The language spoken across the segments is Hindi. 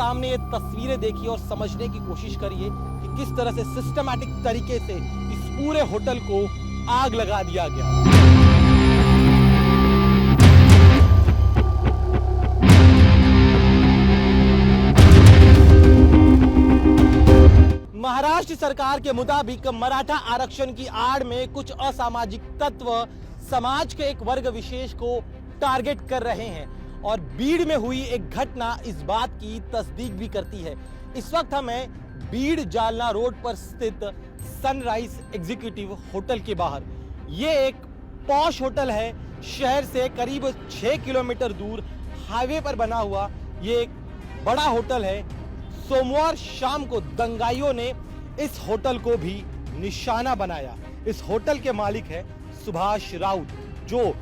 सामने ये तस्वीरें देखिए और समझने की कोशिश करिए कि किस तरह से सिस्टमैटिक तरीके से इस पूरे होटल को आग लगा दिया गया। महाराष्ट्र सरकार के मुताबिक मराठा आरक्षण की आड़ में कुछ असामाजिक तत्व समाज के एक वर्ग विशेष को टारगेट कर रहे हैं और बीड़ में हुई एक घटना इस बात की तस्दीक भी करती है। इस वक्त हमें बीड़ जालना रोड पर स्थित सनराइज एग्जीक्यूटिव होटल के बाहर, ये एक पॉश होटल है। शहर से करीब 6 किलोमीटर दूर हाईवे पर बना हुआ ये एक बड़ा होटल है। सोमवार शाम को दंगाइयों ने इस होटल को भी निशाना बनाया। इस होटल के मालिक है सुभाष राउत, जो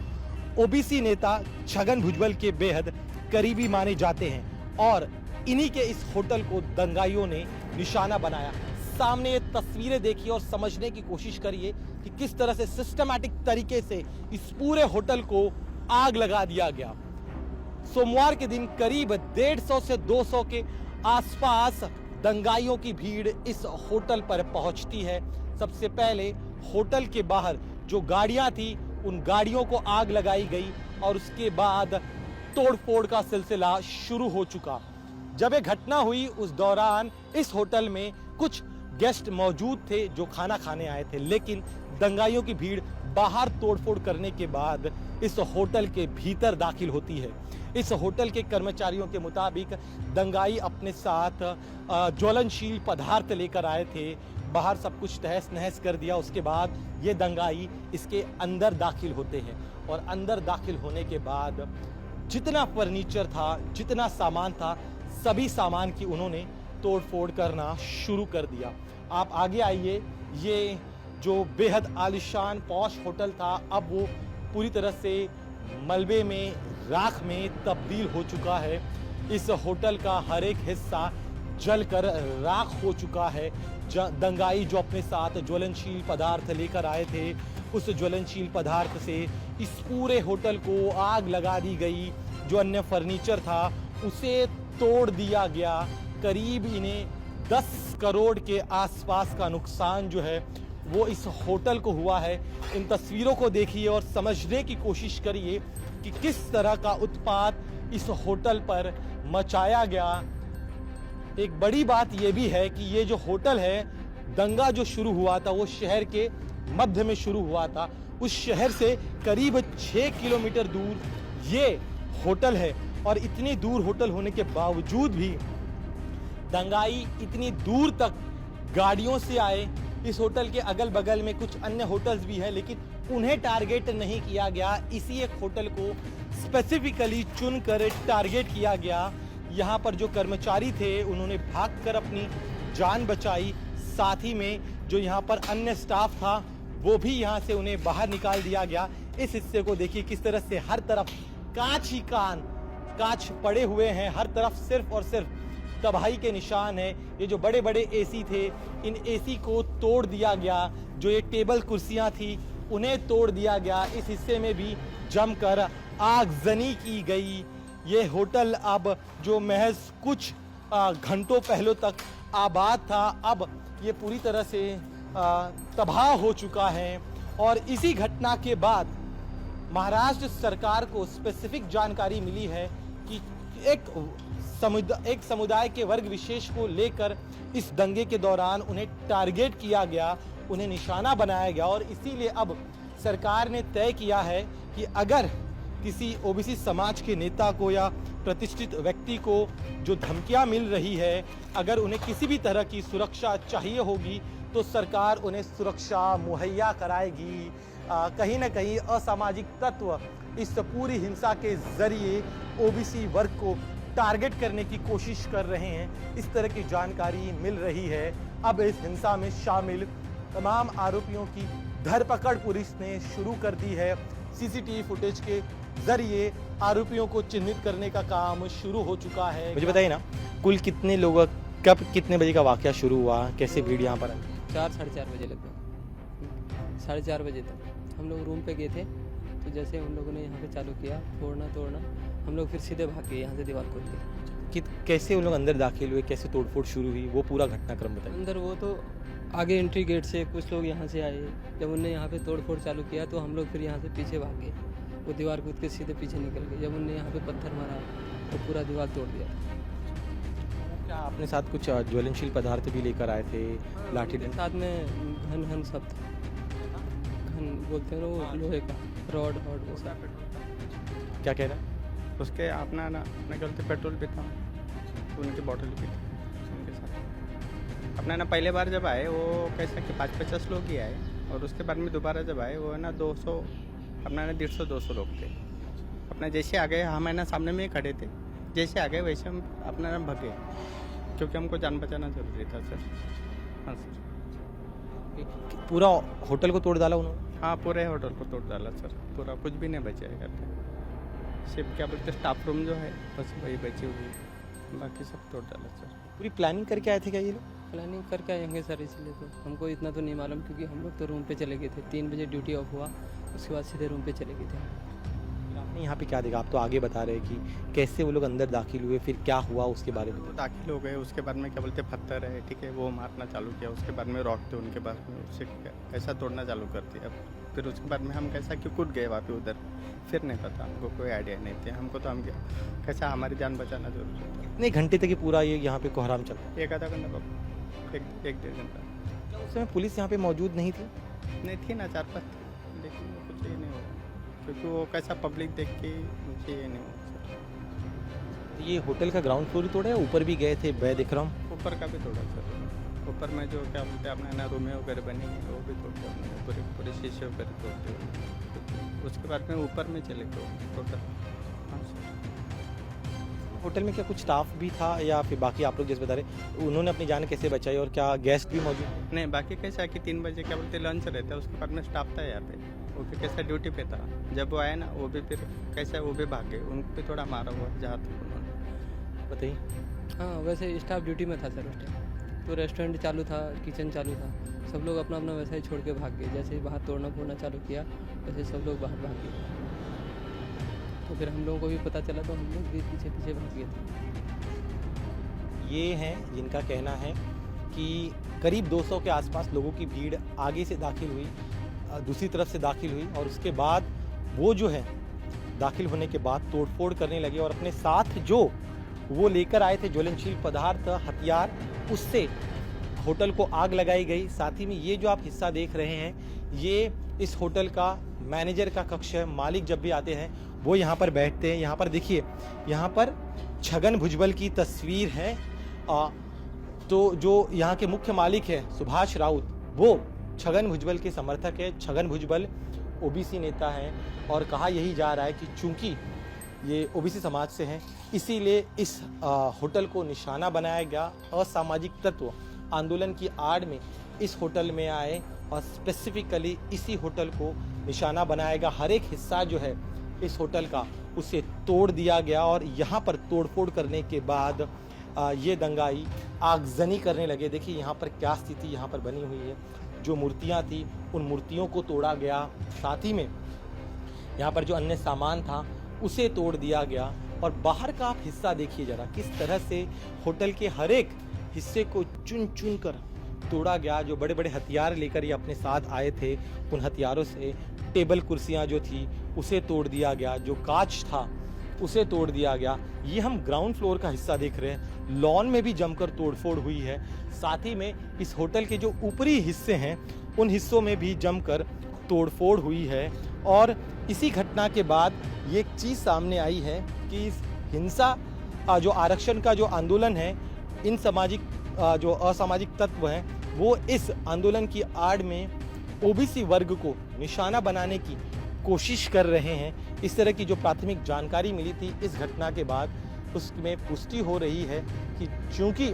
ओबीसी नेता छगन भुजबल के बेहद करीबी माने जाते हैं और इन्हीं के इस होटल को दंगाइयों ने निशाना बनाया। सामने ये तस्वीरें देखिए और समझने की कोशिश करिए कि किस तरह से सिस्टमैटिक तरीके से इस पूरे होटल को आग लगा दिया गया। सोमवार के दिन करीब 150 से 200 के आसपास दंगाइयों की भीड़ इस होटल पर पहुंचती है। सबसे पहले होटल के बाहर जो गाड़ियां थी उन गाड़ियों को आग लगाई गई और उसके बाद तोड़फोड़ का सिलसिला शुरू हो चुका। जब ये घटना हुई उस दौरान इस होटल में कुछ गेस्ट मौजूद थे जो खाना खाने आए थे, लेकिन दंगाइयों की भीड़ बाहर तोड़फोड़ करने के बाद इस होटल के भीतर दाखिल होती है। इस होटल के कर्मचारियों के मुताबिक दंगाई अपने साथ ज्वलनशील पदार्थ लेकर आए थे। बाहर सब कुछ तहस नहस कर दिया। उसके बाद ये दंगाई इसके अंदर दाखिल होते हैं और अंदर दाखिल होने के बाद जितना फर्नीचर था, जितना सामान था, सभी सामान की उन्होंने तोड़फोड़ करना शुरू कर दिया। आप आगे आइए। ये जो बेहद आलिशान पॉश होटल था, अब वो पूरी तरह से मलबे में, राख में तब्दील हो चुका है। इस होटल का हर एक हिस्सा जलकर राख हो चुका है। दंगाई जो अपने साथ ज्वलनशील पदार्थ लेकर आए थे, उस ज्वलनशील पदार्थ से इस पूरे होटल को आग लगा दी गई। जो अन्य फर्नीचर था उसे तोड़ दिया गया। करीब इन्हें 10 करोड़ के आसपास का नुकसान जो है वो इस होटल को हुआ है। इन तस्वीरों को देखिए और समझने की कोशिश करिए कि किस तरह का उत्पात इस होटल पर मचाया गया। एक बड़ी बात यह भी है कि ये जो होटल है, दंगा जो शुरू हुआ था वो शहर के मध्य में शुरू हुआ था। उस शहर से करीब 6 किलोमीटर दूर ये होटल है और इतनी दूर होटल होने के बावजूद भी दंगाई इतनी दूर तक गाड़ियों से आए। इस होटल के अगल बगल में कुछ अन्य होटल्स भी हैं, लेकिन उन्हें टारगेट नहीं किया गया। इसी एक होटल को स्पेसिफिकली चुनकर टारगेट किया गया। यहाँ पर जो कर्मचारी थे उन्होंने भागकर अपनी जान बचाई। साथ ही में जो यहाँ पर अन्य स्टाफ था वो भी यहाँ से उन्हें बाहर निकाल दिया गया। इस हिस्से को देखिए किस तरह से हर तरफ कांच ही कांच पड़े हुए हैं। हर तरफ सिर्फ और सिर्फ तबाही के निशान है। ये जो बड़े बड़े एसी थे, इन एसी को तोड़ दिया गया। जो ये टेबल कुर्सियां थी उन्हें तोड़ दिया गया। इस हिस्से में भी जमकर आगजनी की गई। ये होटल अब जो महज कुछ घंटों पहले तक आबाद था, अब ये पूरी तरह से तबाह हो चुका है। और इसी घटना के बाद महाराष्ट्र सरकार को स्पेसिफिक जानकारी मिली है कि एक समुदाय के वर्ग विशेष को लेकर इस दंगे के दौरान उन्हें टारगेट किया गया, उन्हें निशाना बनाया गया। और इसीलिए अब सरकार ने तय किया है कि अगर किसी ओबीसी समाज के नेता को या प्रतिष्ठित व्यक्ति को जो धमकियां मिल रही है, अगर उन्हें किसी भी तरह की सुरक्षा चाहिए होगी तो सरकार उन्हें सुरक्षा मुहैया कराएगी। कहीं ना कहीं असामाजिक तत्व इस पूरी हिंसा के जरिए ओबीसी वर्ग को टारगेट करने की कोशिश कर रहे हैं, इस तरह की जानकारी मिल रही है। अब इस हिंसा में शामिल तमाम आरोपियों की धरपकड़ पुलिस ने शुरू कर दी है। सीसीटीवी फुटेज के जरिए आरोपियों को चिन्हित करने का काम शुरू हो चुका है। मुझे बताइए ना, कुल कितने लोग, कब कितने बजे का वाकया शुरू हुआ, कैसे भीड़ यहाँ पर? 4 साढ़े 4 बजे लगभग, 4:30 बजे तक हम लोग रूम पे गए थे। तो जैसे उन लोगों ने यहाँ पे चालू किया तोड़ना, हम लोग फिर सीधे भाग गए यहाँ से दीवार खोल के। कि कैसे वो लोग अंदर दाखिल हुए, कैसे तोड़फोड़ शुरू हुई, वो पूरा घटनाक्रम बताइए। अंदर वो तो आगे एंट्री गेट से कुछ लोग यहाँ से आए, जब उनने यहाँ पे तोड़फोड़ चालू किया तो हम लोग फिर यहाँ से पीछे भाग गए। वो दीवार कूद के सीधे पीछे निकल गए। जब उनने यहाँ पे पत्थर मारा तो पूरा दीवार तोड़ दिया। क्या आपने साथ कुछ ज्वलनशील पदार्थ भी लेकर आए थे, लाठी उनके डंडा? साथ में घन सब था। घन बोलते हैं ना वो लोहे का रॉड वो सब। क्या कह रहा है? उसके अपना ना अपने गलती पेट्रोल भी था, उनकी बॉटल भी थी उनके साथ। अपना ना पहले बार जब आए वो कैसा कि 50 लोग ही आए, और उसके बाद में दोबारा जब आए वो है ना 200 अपना ना 150-200 लोग थे। अपना जैसे आ गए हम है ना सामने में ही खड़े थे, जैसे आ गए वैसे हम अपना ना भगे, क्योंकि हमको जान बचाना जरूरी था सर। हाँ सर, पूरा होटल को तोड़ डाला उन्होंने? हाँ पूरे होटल को तोड़ डाला सर, पूरा कुछ भी नहीं बचा है घर पे। सिर्फ क्या बोलते स्टाफ रूम जो है बस वही बची हुई, बाकी सब तोड़ डाला सर। पूरी प्लानिंग करके आए थे क्या ये लोग? प्लानिंग करके आएंगे सर, इसलिए तो हमको इतना तो नहीं मालूम, क्योंकि हम लोग तो रूम पे चले गए थे। 3 बजे ड्यूटी ऑफ हुआ, उसके बाद सीधे रूम पे चले गए थे। आपने यहाँ पे क्या देखा? आप तो आगे बता रहे कि कैसे वो लोग अंदर दाखिल हुए, फिर क्या हुआ उसके बारे में। वो दाखिल हो गए, उसके बाद में क्या बोलते पत्थर है ठीक है वो मारना चालू किया, उसके बाद में रॉक थे उनके पास में, उससे कैसा तोड़ना चालू कर दिया। फिर उसके बाद में हम कैसा क्यों कूद गए वहाँ पे उधर, फिर नहीं पता हमको, कोई आइडिया नहीं था हमको। तो हम कैसा हमारी जान बचाना जरूरी था। कितने घंटे तक ये पूरा ये यहाँ पे कोहराम चला? 1 आधा घंटा बाबू, एक 1-1.5 घंटा। क्या उस समय पुलिस यहाँ पे मौजूद नहीं थी? नहीं थी ना, 4-5 थी, लेकिन वो कुछ ये नहीं हुआ, क्योंकि वो कैसा पब्लिक देख के मुझे ये नहीं हुआ। ये होटल का ग्राउंड फ्लोर ही तोड़ा है, ऊपर भी गए थे मैं देख रहा हूँ। ऊपर का भी तोड़ा सर, ऊपर में जो क्या बोलते हैं अपने ना रूमें वगैरह बनी है वो भी तोड़ते हैं, पूरे शीशे वगैरह तोड़ते हैं। उसके बाद में ऊपर में चले गए टोटल। हाँ सर। होटल में क्या कुछ स्टाफ भी था या फिर बाकी आप लोग जैसे बता रहे उन्होंने अपनी जान कैसे बचाई, और क्या गेस्ट भी मौजूद? नहीं बाकी कैसा है कि 3 बजे क्या बोलते लंच रहता है, उसके बाद में स्टाफ था यहाँ पे, वो भी कैसा ड्यूटी पे था। जब वो आए ना वो भी फिर कैसा वो भी भाग गए, उनको भी थोड़ा मारा हुआ जहाँ तक उन्होंने। बताइए। हाँ वैसे स्टाफ ड्यूटी में था सर उस टाइम, तो रेस्टोरेंट चालू था, किचन चालू था, सब लोग अपना अपना वैसा ही छोड़ के भाग गए। जैसे ही बाहर तोड़ना फोड़ना चालू किया वैसे सब लोग बाहर भाग गए। तो फिर हम लोगों को भी पता चला तो हम लोग भी पीछे पीछे भाग गए थे। ये हैं जिनका कहना है कि करीब 200 के आसपास लोगों की भीड़ आगे से दाखिल हुई, दूसरी तरफ से दाखिल हुई, और उसके बाद वो जो है दाखिल होने के बाद तोड़फोड़ करने लगे, और अपने साथ जो वो लेकर आए थे ज्वलनशील पदार्थ हथियार, उससे होटल को आग लगाई गई। साथ ही में ये जो आप हिस्सा देख रहे हैं ये इस होटल का मैनेजर का कक्ष है। मालिक जब भी आते हैं वो यहाँ पर बैठते हैं। यहाँ पर देखिए, यहाँ पर छगन भुजबल की तस्वीर है। तो जो यहाँ के मुख्य मालिक है सुभाष राउत, वो छगन भुजबल के समर्थक है। छगन भुजबल ओबीसी नेता हैं, और कहा यही जा रहा है कि चूंकि ये ओबीसी समाज से हैं इसीलिए इस होटल को निशाना बनाया गया। असामाजिक तत्व आंदोलन की आड़ में इस होटल में आए और स्पेसिफिकली इसी होटल को निशाना बनाएगा। हर एक हिस्सा जो है इस होटल का उसे तोड़ दिया गया, और यहाँ पर तोड़फोड़ करने के बाद ये दंगाई आगजनी करने लगे। देखिए यहाँ पर क्या स्थिति यहाँ पर बनी हुई है। जो मूर्तियाँ थी उन मूर्तियों को तोड़ा गया, साथ ही में यहाँ पर जो अन्य सामान था उसे तोड़ दिया गया। और बाहर का आप हिस्सा देखिए जरा, किस तरह से होटल के हर एक हिस्से को चुन चुन कर तोड़ा गया। जो बड़े बड़े हथियार लेकर ये अपने साथ आए थे उन हथियारों से टेबल कुर्सियां जो थी उसे तोड़ दिया गया, जो कांच था उसे तोड़ दिया गया। ये हम ग्राउंड फ्लोर का हिस्सा देख रहे हैं। लॉन में भी जमकर तोड़फोड़ हुई है। साथ ही में इस होटल के जो ऊपरी हिस्से हैं उन हिस्सों में भी जमकर तोड़फोड़ हुई है। और इसी घटना के बाद ये एक चीज़ सामने आई है कि इस हिंसा जो आरक्षण का जो आंदोलन है, इन सामाजिक जो असामाजिक तत्व हैं वो इस आंदोलन की आड़ में ओबीसी वर्ग को निशाना बनाने की कोशिश कर रहे हैं। इस तरह की जो प्राथमिक जानकारी मिली थी इस घटना के बाद, उसमें पुष्टि हो रही है कि चूंकि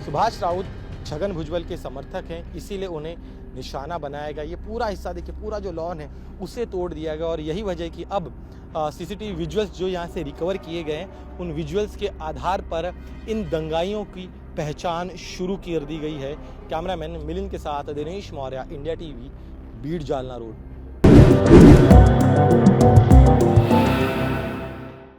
सुभाष राउत छगन भुजबल के समर्थक हैं इसीलिए उन्हें निशाना बनाया गया। ये पूरा हिस्सा देखिए, पूरा जो लॉन है उसे तोड़ दिया गया। और यही वजह है कि अब सीसीटीवी विजुअल्स जो यहाँ से रिकवर किए गए हैं उन विजुअल्स के आधार पर इन दंगाइयों की पहचान शुरू कर दी गई है। कैमरामैन मिलिंद के साथ Dinesh Maurya, India TV, Beed Jalna road.